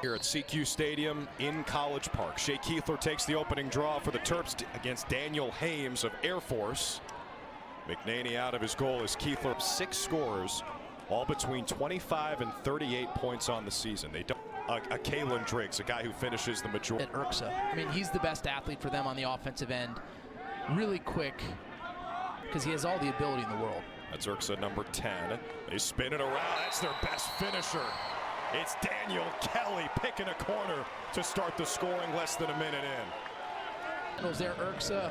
Here at CQ Stadium in College Park, Shea Keithler takes the opening draw for the Terps against Daniel Hames of Air Force. McNaney out of his goal as Keithler 6 scores, all between 25 and 38 points on the season. They don't. A Kalen Driggs, a guy who finishes the majority. At Urksa. I mean, he's the best athlete for them on the offensive end. Really quick, because he has all the ability in the world. That's Urksa number 10. They spin it around. That's their best finisher. It's Daniel Kelly picking a corner to start the scoring less than a minute in. There, Urksa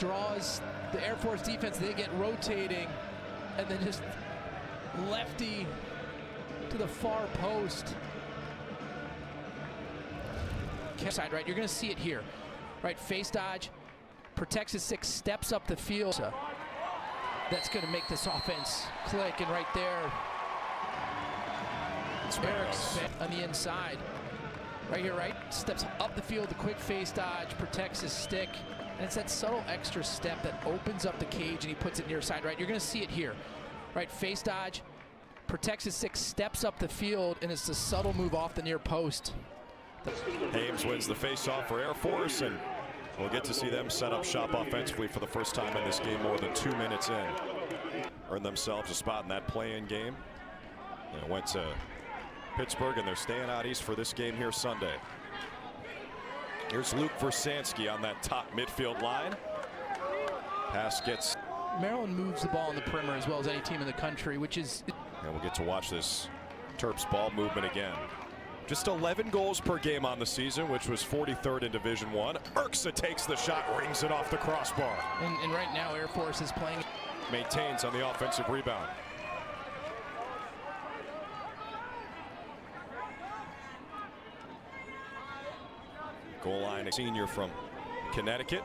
draws the Air Force defense. They get rotating, and then just lefty to the far post. Side, right? You're going to see it here. Right, face dodge, protects his 6, steps up the field. So that's going to make this offense click, and right there, Eric's on the inside. Right here, right? Steps up the field, the quick face dodge, protects his stick, and it's that subtle extra step that opens up the cage, and he puts it near side, right? You're going to see it here. Right, face dodge, protects his 6, steps up the field, and it's a subtle move off the near post. Hames wins the face-off for Air Force, and we'll get to see them set up shop offensively for the first time in this game more than 2 minutes in. Earned themselves a spot in that play-in game. And went to Pittsburgh, and they're staying out east for this game here Sunday. Here's Luke Versansky on that top midfield line. Pass gets... Maryland moves the ball in the perimeter as well as any team in the country, which is... And we'll get to watch this Terps ball movement again. Just 11 goals per game on the season, which was 43rd in Division I. Urksa takes the shot, rings it off the crossbar. And right now, Air Force is playing. Maintains on the offensive rebound. Goal line, senior from Connecticut.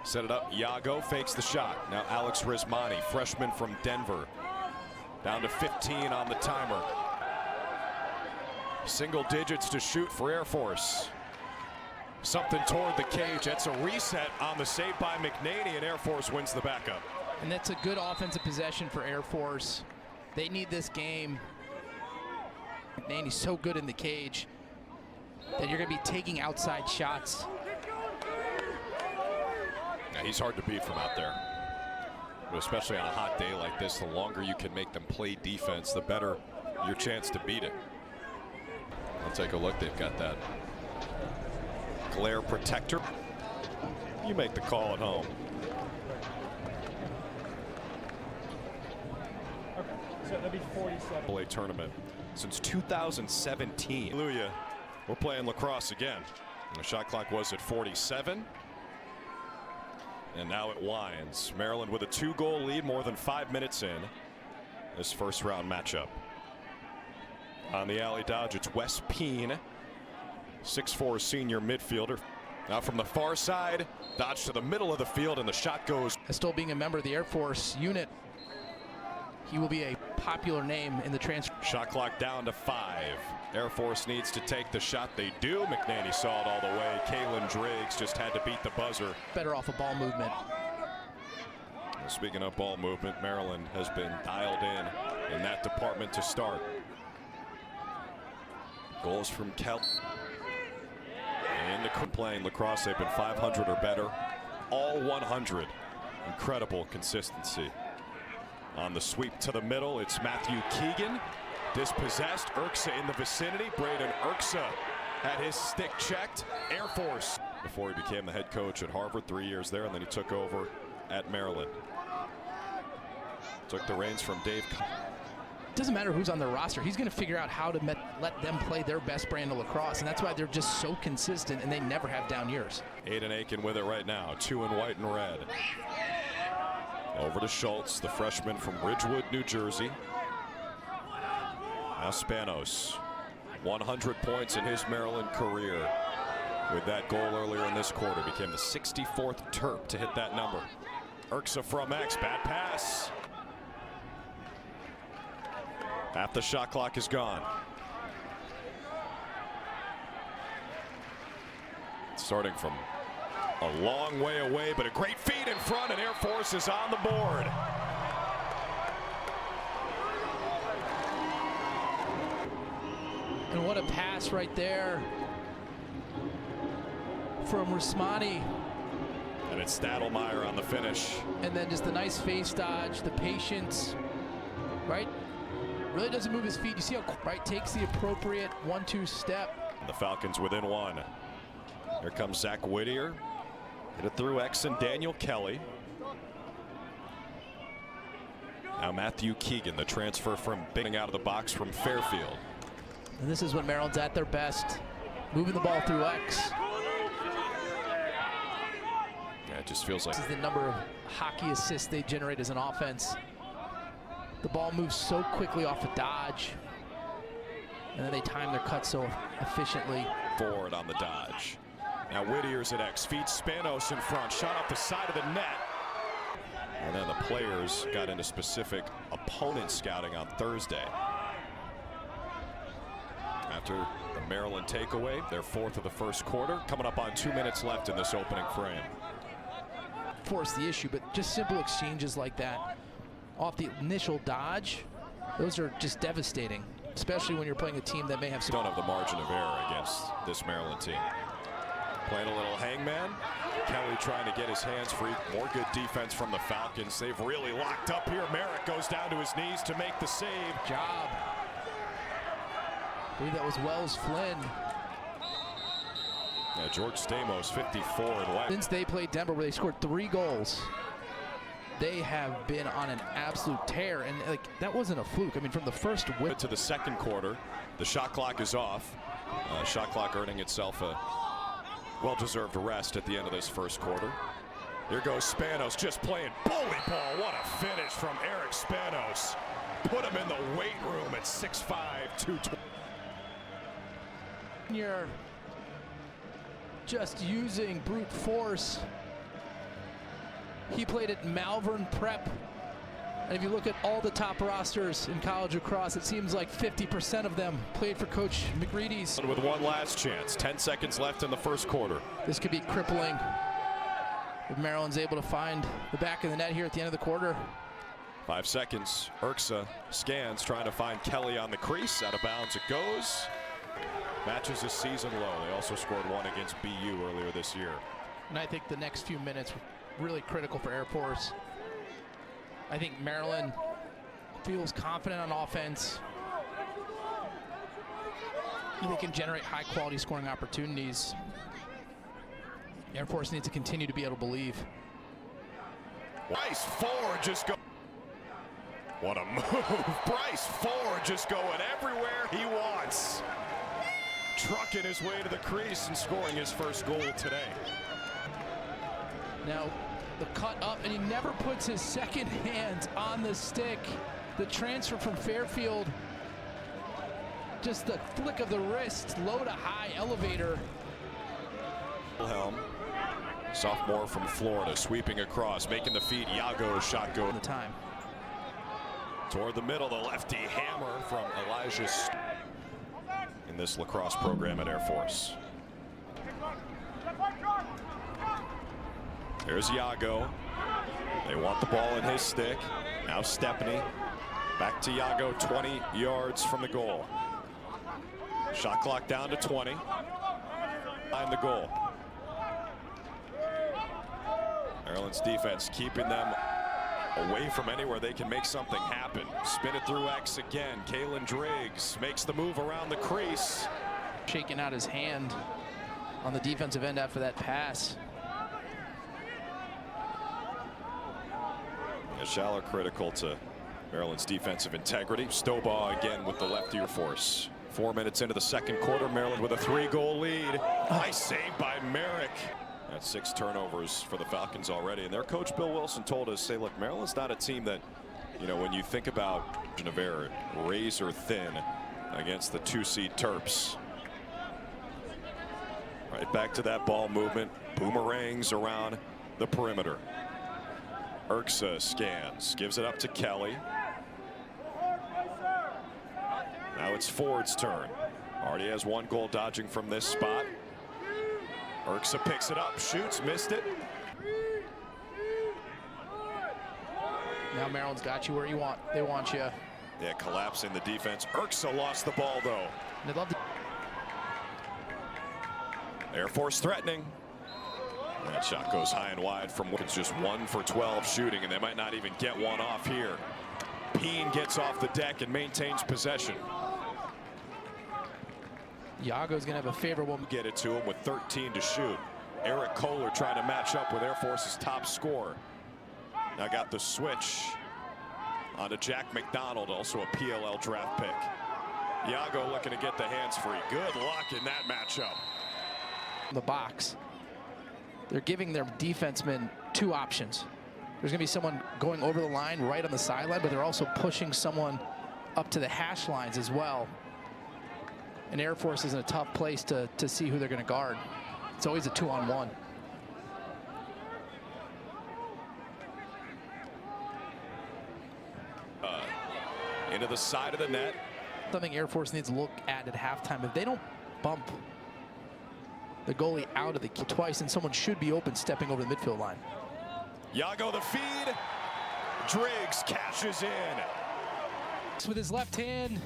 Set it up, Iago fakes the shot. Now Alex Rizmani, freshman from Denver. Down to 15 on the timer. Single digits to shoot for Air Force. Something toward the cage. That's a reset on the save by McNaney, and Air Force wins the backup. And that's a good offensive possession for Air Force. They need this game. McNaney's so good in the cage that you're going to be taking outside shots. Yeah, he's hard to beat from out there. But especially on a hot day like this, the longer you can make them play defense, the better your chance to beat it. I'll take a look. They've got that glare protector. You make the call at home. Okay, so that'd be 47. NCAA tournament since 2017. Hallelujah. We're playing lacrosse again. The shot clock was at 47. And now it winds. Maryland with a 2-goal lead more than 5 minutes in this first round matchup. On the alley dodge, it's Wes Peen, 6'4" senior midfielder. Now from the far side, dodge to the middle of the field, and the shot goes. Still being a member of the Air Force unit, he will be a popular name in the transfer. Shot clock down to 5. Air Force needs to take the shot. They do. McNaney saw it all the way. Kalen Driggs just had to beat the buzzer. Better off a ball movement. Speaking of ball movement, Maryland has been dialed in that department to start. Goals from Kelly. And the playing lacrosse, they've been 500 or better. All 100. Incredible consistency. On the sweep to the middle, it's Matthew Keegan. Dispossessed. Urksa in the vicinity. Braden Urksa had his stick checked. Air Force. Before he became the head coach at Harvard, 3 years there, and then he took over at Maryland. Took the reins from Dave. Doesn't matter who's on their roster. He's going to figure out how to let them play their best brand of lacrosse, and that's why they're just so consistent, and they never have down years. Aiden Aiken with it right now. 2 in white and red. Over to Schultz, the freshman from Ridgewood, New Jersey. Now Spanos, 100 points in his Maryland career. With that goal earlier in this quarter, became the 64th Terp to hit that number. Urksa from X, bad pass. Half the shot clock is gone. Starting from a long way away, but a great feed in front, and Air Force is on the board. And what a pass right there from Rusmani. And it's Stadelmeyer on the finish. And then just the nice face dodge, the patience, right? Really doesn't move his feet. You see how, right, takes the appropriate 1-2 step. The Falcons within one. Here comes Zach Whittier. Hit it through X and Daniel Kelly. Now Matthew Keegan, the transfer from Bing out of the box from Fairfield. And this is when Maryland's at their best, moving the ball through X. Yeah, it just feels like This is the number of hockey assists they generate as an offense. The ball moves so quickly off a dodge, and then they time their cut so efficiently. forward on the dodge. Now Whittier's at X, feeds Spanos in front, shot off the side of the net. And then the players got into specific opponent scouting on Thursday. After the Maryland takeaway, their fourth of the first quarter, coming up on 2 minutes left in this opening frame. Force the issue, but just simple exchanges like that off the initial dodge, those are just devastating, especially when you're playing a team that may have some. Don't have the margin of error against this Maryland team. Playing a little hangman. Kelly trying to get his hands free. More good defense from the Falcons. They've really locked up here. Merrick goes down to his knees to make the save. Job. I believe that was Wells Flynn. Yeah, George Stamos, 54 and wet. Since they played Denver, where they scored 3 goals, they have been on an absolute tear, and like that wasn't a fluke. I mean, from the first whip to the second quarter, the shot clock is off. Shot clock earning itself a well-deserved rest at the end of this first quarter. Here goes Spanos, just playing bully ball. What a finish from Eric Spanos. Put him in the weight room at 6'5", 220. You're just using brute force. He played at Malvern Prep. And if you look at all the top rosters in college lacrosse, it seems like 50% of them played for Coach McGreedy's. With one last chance, 10 seconds left in the first quarter. This could be crippling if Maryland's able to find the back of the net here at the end of the quarter. 5 seconds. Urksa scans, trying to find Kelly on the crease. Out of bounds it goes. Matches his season low. They also scored one against BU earlier this year. And I think the next few minutes were really critical for Air Force. I think Maryland feels confident on offense. They can generate high-quality scoring opportunities. Air Force needs to continue to be able to believe. Bryce Ford just go. What a move. Bryce Ford just going everywhere he wants. Trucking his way to the crease and scoring his first goal today. Now, the cut up, and he never puts his second hand on the stick. The transfer from Fairfield, just the flick of the wrist, low to high elevator. Wilhelm, sophomore from Florida, sweeping across, making the feed. Iago's shot go. The time. Toward the middle, the lefty hammer from Elijah in this lacrosse program at Air Force. There's Iago. They want the ball in his stick. Now Stepney. Back to Iago, 20 yards from the goal. Shot clock down to 20. Behind the goal. Maryland's defense keeping them away from anywhere they can make something happen. Spin it through X again. Kalen Driggs makes the move around the crease. Shaking out his hand on the defensive end after that pass. Schaller critical to Maryland's defensive integrity. Stobaugh again with the left ear force. 4 minutes into the second quarter, Maryland with a 3-goal lead. Nice save by Merrick. That's 6 turnovers for the Falcons already. And their coach, Bill Wilson, told us, say, look, Maryland's not a team that, you know, when you think about Navarre, razor thin against the 2-seed Terps. Right back to that ball movement. Boomerangs around the perimeter. Urksa scans, gives it up to Kelly. Now it's Ford's turn. Already has 1 goal dodging from this spot. Urksa picks it up, shoots, missed it. Now Maryland's got you where you want. They want you. Yeah, collapsing the defense. Urksa lost the ball though. They'd love to. Air Force threatening. That shot goes high and wide from it's just 1 for 12 shooting, and they might not even get one off here. Peen gets off the deck and maintains possession. Iago's going to have a favorable. Get it to him with 13 to shoot. Eric Kohler trying to match up with Air Force's top scorer. Now got the switch onto Jack McDonald, also a PLL draft pick. Iago looking to get the hands free. Good luck in that matchup. The box. They're giving their defensemen 2 options. There's going to be someone going over the line right on the sideline, but they're also pushing someone up to the hash lines as well. And Air Force is in a tough place to see who they're going to guard. It's always a 2-on-1. Into the side of the net. Something Air Force needs to look at halftime. If they don't bump the goalie out of the key twice, and someone should be open stepping over the midfield line. Iago the feed. Driggs cashes in. With his left hand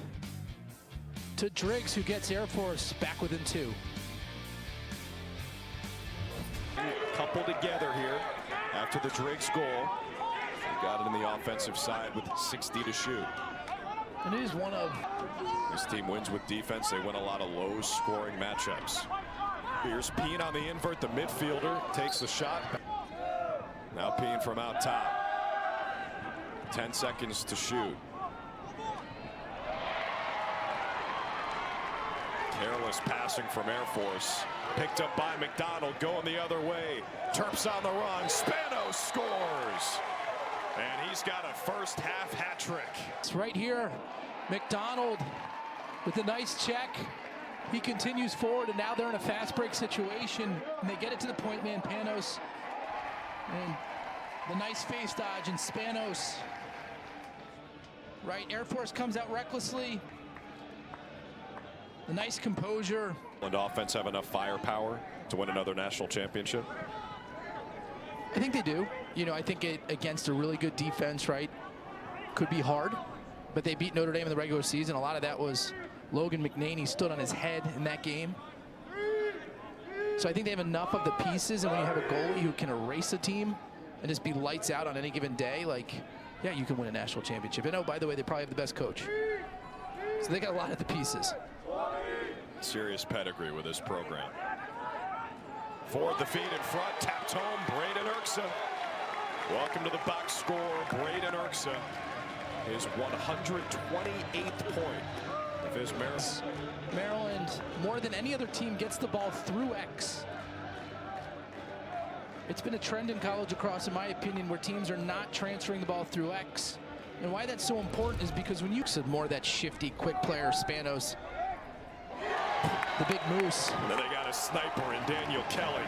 to Driggs, who gets Air Force back within 2. Couple together here after the Driggs goal. He got it in the offensive side with 60 to shoot. And it is one of. This team wins with defense. They win a lot of low-scoring matchups. Here's Peen on the invert. The midfielder takes the shot. Now Peen from out top. 10 seconds to shoot. Careless passing from Air Force. Picked up by McDonald, going the other way. Terps on the run. Spanos scores. And he's got a first half hat trick. It's right here. McDonald with a nice check. He continues forward, and now they're in a fast break situation. And they get it to the point man, Panos. And the nice face dodge, and Spanos. Right, Air Force comes out recklessly. The nice composure. And offense have enough firepower to win another national championship? I think they do. You know, I think it against a really good defense, right, could be hard. But they beat Notre Dame in the regular season. A lot of that was Logan McNaney stood on his head in that game. So I think they have enough of the pieces, and when you have a goalie who can erase a team and just be lights out on any given day, like, yeah, you can win a national championship. And oh, by the way, they probably have the best coach. So they got a lot of the pieces. Serious pedigree with this program. Forward the feed in front, tapped home, Braden Urksa. Welcome to the box score, Braden Urksa. His 128th point of his Maryland. Maryland, more than any other team, gets the ball through X. It's been a trend in college lacrosse, in my opinion, where teams are not transferring the ball through X. And why that's so important is because when you said more of that shifty, quick player, Spanos, the big moose. And then they got a sniper in Daniel Kelly.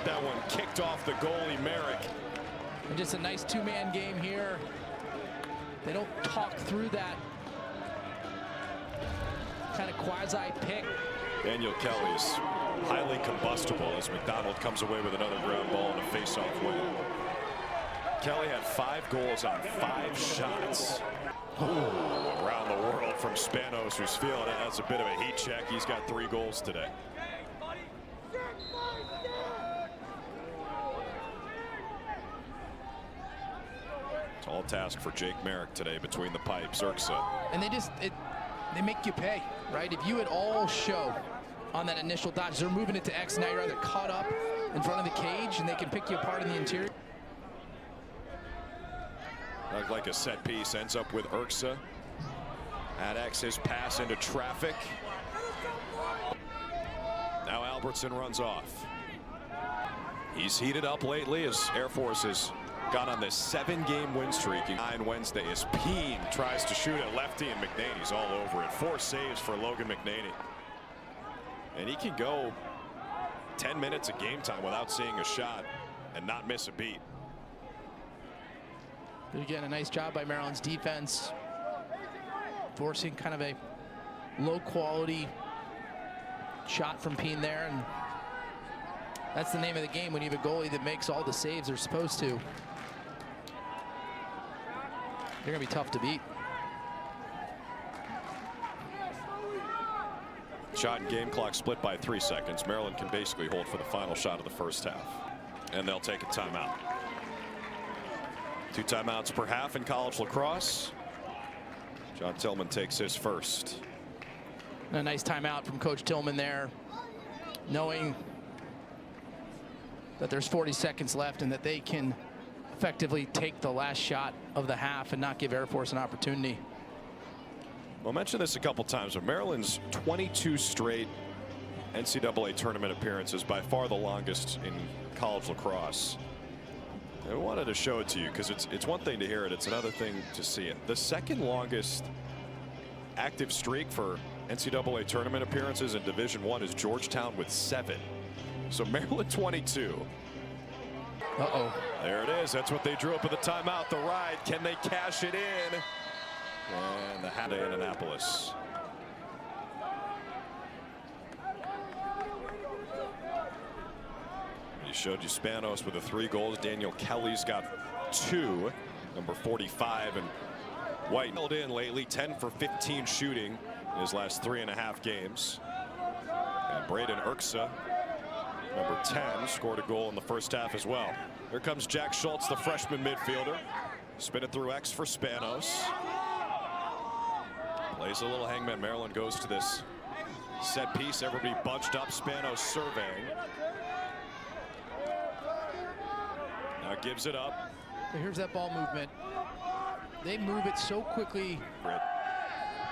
That one kicked off the goalie, Merrick. And just a nice 2-man game here. They don't talk through that kind of quasi-pick. Daniel Kelly's highly combustible as McDonald comes away with another ground ball and a face-off win. Kelly had 5 goals on 5 shots. Ooh, around the world from Spanos, who's feeling it. That's a bit of a heat check. He's got 3 goals today. Tall task for Jake Merrick today between the pipes. Urksa. And they make you pay, right? If you at all show on that initial dodge, they're moving it to X. Now you're either caught up in front of the cage and they can pick you apart in the interior. Like a set piece, ends up with Urksa. At X, his pass into traffic. Now Albertson runs off. He's heated up lately as Air Force has gone on this 7-game win streak. 9 Wednesday as Peen tries to shoot at lefty, and McNaney's all over it. 4 saves for Logan McNaney. And he can go 10 minutes of game time without seeing a shot and not miss a beat. But again, a nice job by Maryland's defense, forcing kind of a low-quality shot from Peen there, and that's the name of the game when you have a goalie that makes all the saves they're supposed to. They're going to be tough to beat. Shot and game clock split by 3 seconds. Maryland can basically hold for the final shot of the first half. And they'll take a timeout. 2 timeouts per half in college lacrosse. John Tillman takes his first. A nice timeout from Coach Tillman there, knowing that there's 40 seconds left and that they can effectively take the last shot of the half and not give Air Force an opportunity. We'll mention this a couple times, but Maryland's 22 straight NCAA tournament appearances, by far the longest in college lacrosse. I wanted to show it to you because it's one thing to hear it, it's another thing to see it. The second longest active streak for NCAA tournament appearances in Division I is Georgetown with 7. So Maryland 22. Uh-oh. There it is. That's what they drew up at the timeout. The ride. Can they cash it in? And the hat in Annapolis. He showed you Spanos with the 3 goals. Daniel Kelly's got 2. Number 45 and White held in lately. 10 for 15 shooting in his last 3.5 games. And Braden Urksa, number 10, scored a goal in the first half as well. Here comes Jack Schultz, the freshman midfielder. Spin it through X for Spanos. Plays a little hangman. Maryland goes to this set piece. Everybody bunched up. Spanos surveying. Now gives it up. Here's that ball movement. They move it so quickly.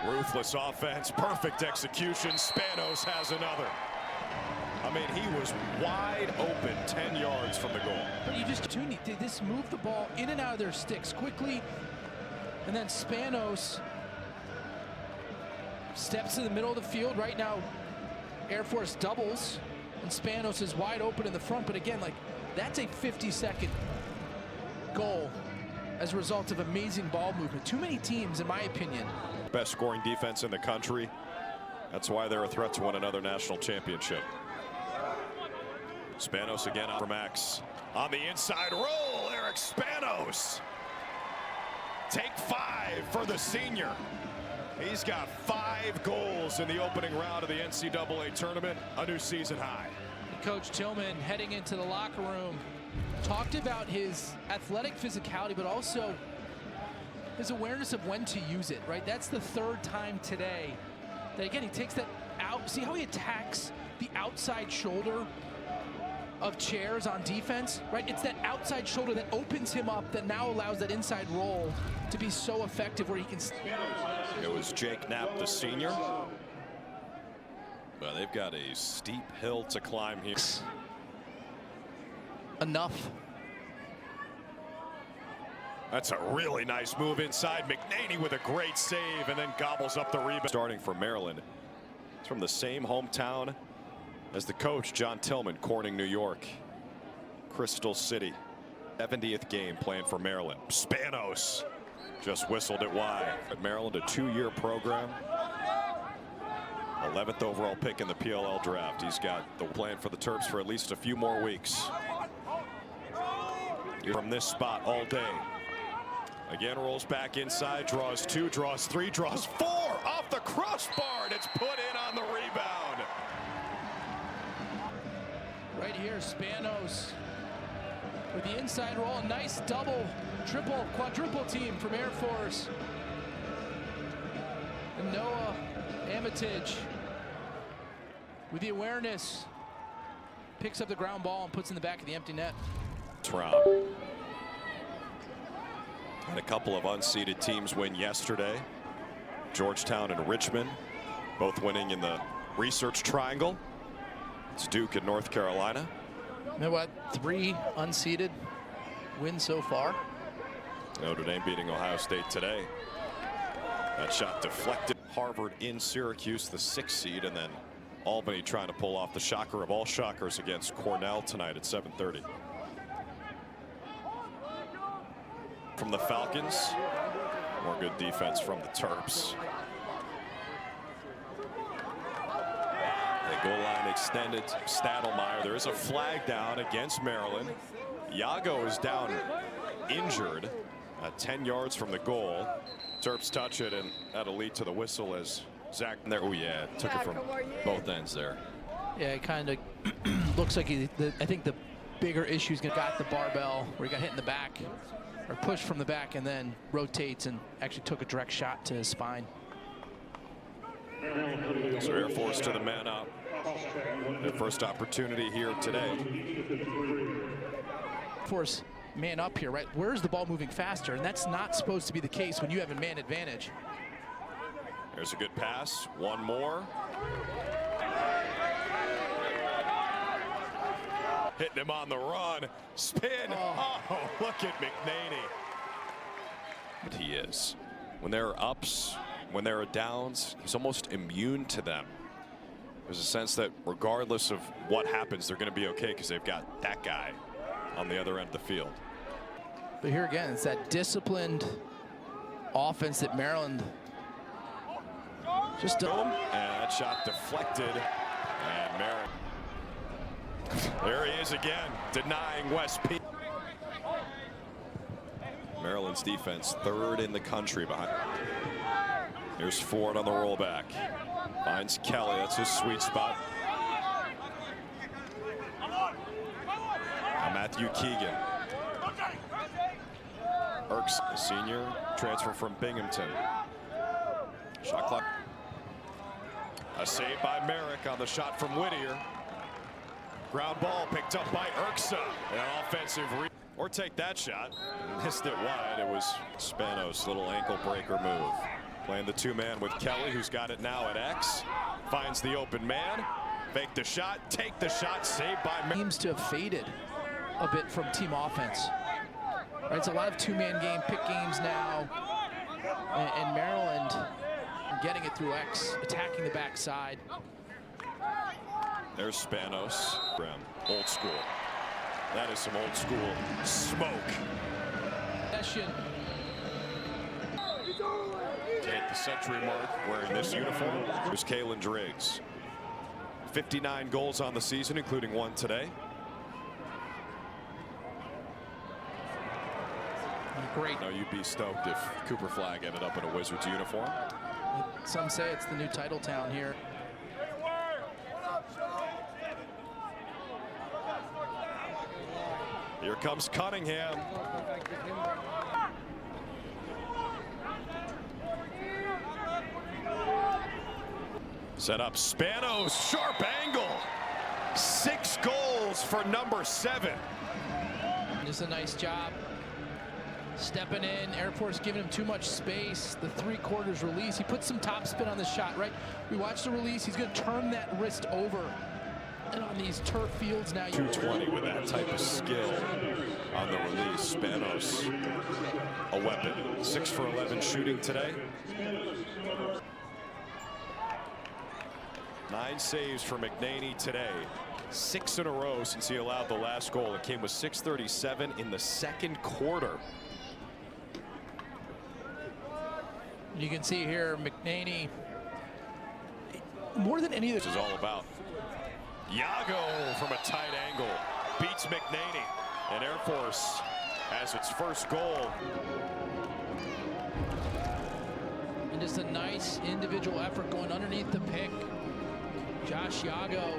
Ruthless offense. Perfect execution. Spanos has another. I mean, he was wide open 10 yards from the goal. But you just they just move the ball in and out of their sticks quickly. And then Spanos steps to the middle of the field. Right now, Air Force doubles, and Spanos is wide open in the front. But again, like, that's a 50-second goal as a result of amazing ball movement. Too many teams, in my opinion. Best scoring defense in the country. That's why they're a threat to win another national championship. Spanos again from X. On the inside roll, Eric Spanos. Take 5 for the senior. He's got 5 goals in the opening round of the NCAA tournament, a new season high. Coach Tillman, heading into the locker room, talked about his athletic physicality, but also his awareness of when to use it, right? That's the 3rd time today that, again, he takes that out. See how he attacks the outside shoulder of chairs on defense, right? It's that outside shoulder that opens him up, that now allows that inside roll to be so effective where he can. It was Jake Knapp, the senior. Well, they've got a steep hill to climb here. Enough. That's a really nice move inside. McNaney with a great save and then gobbles up the rebound. Starting for Maryland. It's from the same hometown as the coach, John Tillman, Corning, New York. Crystal City. 70th game playing for Maryland. Spanos just whistled it wide. At Maryland, a 2-year program. 11th overall pick in the PLL draft. He's got the plan for the Terps for at least a few more weeks. From this spot all day. Again, rolls back inside, draws 2, draws 3, draws 4 off the crossbar, and it's put in on the rebound. Right here, Spanos with the inside roll. A nice double, triple, quadruple team from Air Force. And Noah Armitage with the awareness picks up the ground ball and puts in the back of the empty net. Round. And a couple of unseeded teams win yesterday. Georgetown and Richmond both winning in the Research Triangle. It's Duke and North Carolina. You know what? 3 unseeded wins so far. Notre Dame beating Ohio State today. That shot deflected. Harvard in Syracuse, the 6th seed, and then Albany trying to pull off the shocker of all shockers against Cornell tonight at 7:30. From the Falcons, more good defense from the Terps. The goal line extended. Stadelmeyer. There is a flag down against Maryland. Yago is down injured at 10 yards from the goal. Terps touch it, and that'll lead to the whistle as Zach there. Oh yeah, took it from both ends there. Yeah, it kind of looks like I think the bigger issue is going to got the barbell where he got hit in the back or pushed from the back and then rotates and actually took a direct shot to his spine. So Air Force to the man up. Their first opportunity here today. Force man up here, right? Where's the ball moving faster? And that's not supposed to be the case when you have a man advantage. There's a good pass. One more. Hitting him on the run. Spin. Oh, look at McNaney. He is. When there are ups, when there are downs, he's almost immune to them. There's a sense that regardless of what happens, they're going to be okay because they've got that guy on the other end of the field. But here again, it's that disciplined offense that Maryland just don't. And that shot deflected. And Maryland. There he is again, denying West P. Maryland's defense third in the country behind. Here's Ford on the rollback. Finds Kelly, that's his sweet spot. Now Matthew Keegan. Irks, a senior, transfer from Binghamton. Shot clock. A save by Merrick on the shot from Whittier. Ground ball picked up by Irksa. An offensive or take that shot. Missed it wide. It was Spanos' little ankle breaker move. Playing the two-man with Kelly, who's got it now at X. Finds the open man. Fake the shot. Take the shot. Saved by Merrick. Seems to have faded a bit from team offense. Right, it's a lot of two-man game, pick games now. And Maryland getting it through X, attacking the backside. There's Spanos. Old school. That is some old school smoke. Session. To hit the century mark wearing this uniform was Kalen Driggs. 59 goals on the season, including one today. Great. No, you'd be stoked if Cooper Flagg ended up in a Wizards uniform. Some say it's the new title town here. Here comes Cunningham. Set up Spanos, sharp angle. 6 goals for number 7. Just a nice job stepping in. Air Force giving him too much space. The 3/4 release. He put some top spin on the shot, right? We watched the release. He's going to turn that wrist over. And on these turf fields now, 220 with that type of skill on the release. Spanos, a weapon. 6 for 11 shooting today. 9 saves for McNaney today. 6 in a row since he allowed the last goal. It came with 6:37 in the second quarter. You can see here McNaney, more than any of this is all about. Yago from a tight angle beats McNaney, and Air Force has its first goal. And just a nice individual effort going underneath the pick. Josh Yago,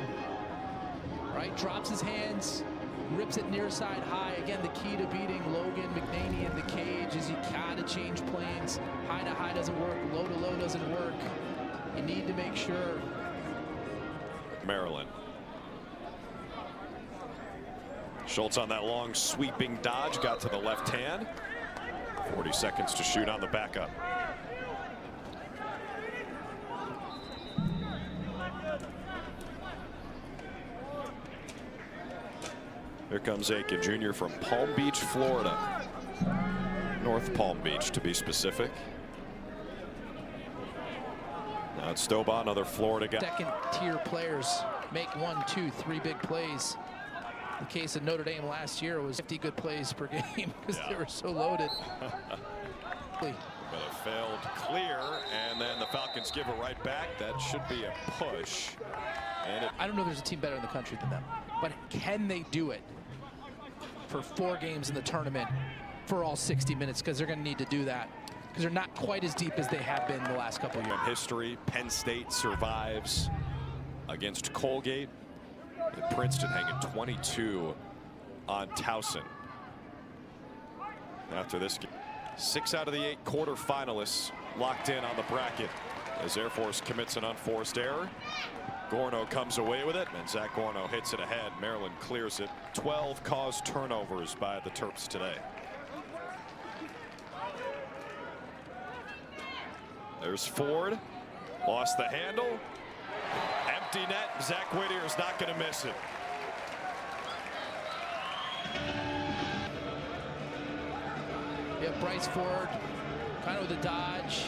right, drops his hands, rips it near side high. Again, the key to beating Logan McNaney in the cage is you gotta change planes. High to high doesn't work, low to low doesn't work. You need to make sure. Maryland. Schultz on that long sweeping dodge, got to the left hand. 40 seconds to shoot on the backup. Here comes Aiken Jr. from Palm Beach, Florida. North Palm Beach, to be specific. Now it's Stoba, another Florida guy. Second-tier players make 1, 2, 3 big plays. The case of Notre Dame last year was 50 good plays per game because they were so loaded. But a failed clear, and then the Falcons give it right back. That should be a push. And I don't know if there's a team better in the country than them, but can they do it for 4 games in the tournament for all 60 minutes? Because they're going to need to do that. because they're not quite as deep as they have been the last couple of years. In history, Penn State survives against Colgate. And Princeton hanging 22 on Towson. After this game, 6 out of the 8 quarterfinalists locked in on the bracket as Air Force commits an unforced error. Gorno comes away with it, and Zach Gorno hits it ahead. Maryland clears it. 12 caused turnovers by the Terps today. There's Ford, lost the handle. Empty net. Zach Whittier's not going to miss it. Yeah, Bryce Ford, kind of with a dodge.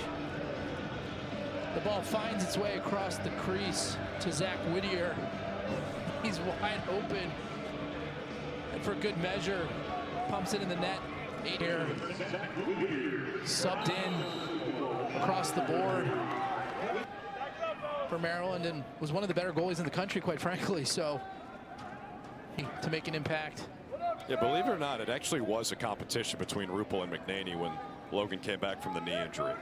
The ball finds its way across the crease to Zach Whittier. He's wide open. And for good measure, pumps it in the net. 8 here. Subbed in across the board for Maryland and was one of the better goalies in the country, quite frankly. So to make an impact. Yeah, believe it or not, it actually was a competition between Ruppel and McNaney when Logan came back from the knee injury.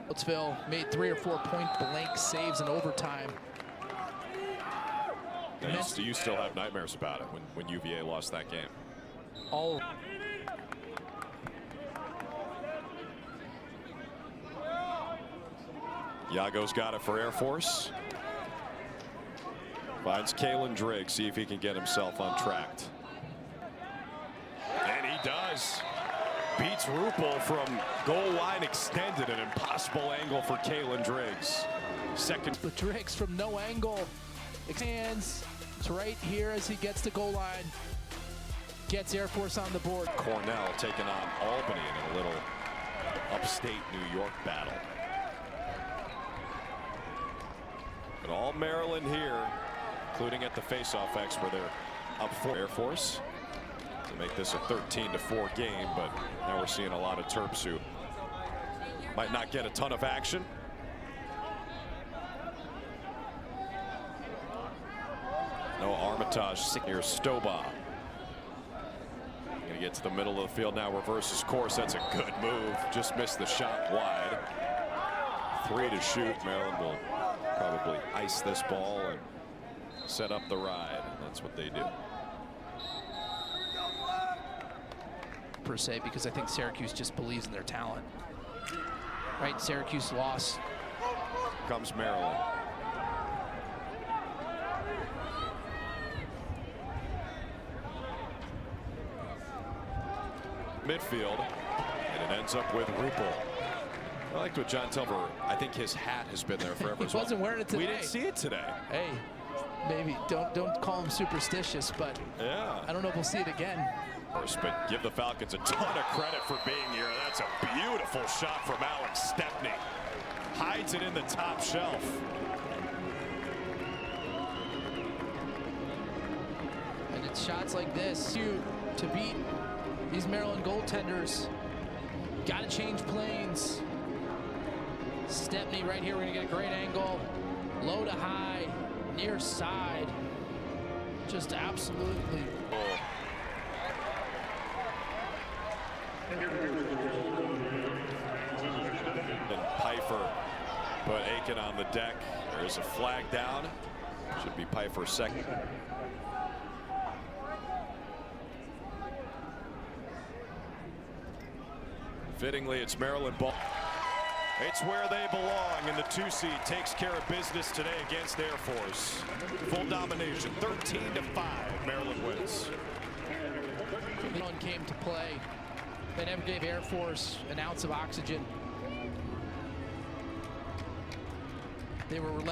Charlottesville made 3 or 4 point-blank saves in overtime. Now, you still have nightmares about it when UVA lost that game. All Yago's got it for Air Force. Finds Kalen Driggs, see if he can get himself untracked. And he does. Beats Ruppel from goal line extended. An impossible angle for Kalen Driggs. Second. But Driggs from no angle. Hands. It's right here as he gets to goal line. Gets Air Force on the board. Cornell taking on Albany in a little upstate New York battle. But all Maryland here, including at the faceoff X where they're up for Air Force to make this a 13-4 game. But now we're seeing a lot of Terps who might not get a ton of action. No Armitage. Here's Stoba. Gonna get to the middle of the field now. Reverses course. That's a good move. Just missed the shot wide. 3 to shoot. Maryland will probably ice this ball and set up the ride. That's what they do. Per se, because I think Syracuse just believes in their talent. Right, Syracuse lost. Comes Maryland. Midfield, and it ends up with Ruppel. I liked what John Telver, I think his hat has been there forever. He wasn't wearing it today. We didn't see it today. Hey, maybe don't call him superstitious, but yeah, I don't know if we'll see it again. But give the Falcons a ton of credit for being here. That's a beautiful shot from Alex Stepney. Hides it in the top shelf. And it's shots like this to beat these Maryland goaltenders. Got to change planes. Stepney right here. We're going to get a great angle. Low to high, near side. Just absolutely. And Pfeiffer put Aiken on the deck. There's a flag down. Should be Pfeiffer second. Fittingly, it's Maryland ball. It's where they belong, and the 2 seed takes care of business today against Air Force. Full domination, 13-5. Maryland wins. Maryland came to play. They never gave Air Force an ounce of oxygen. They were relentless.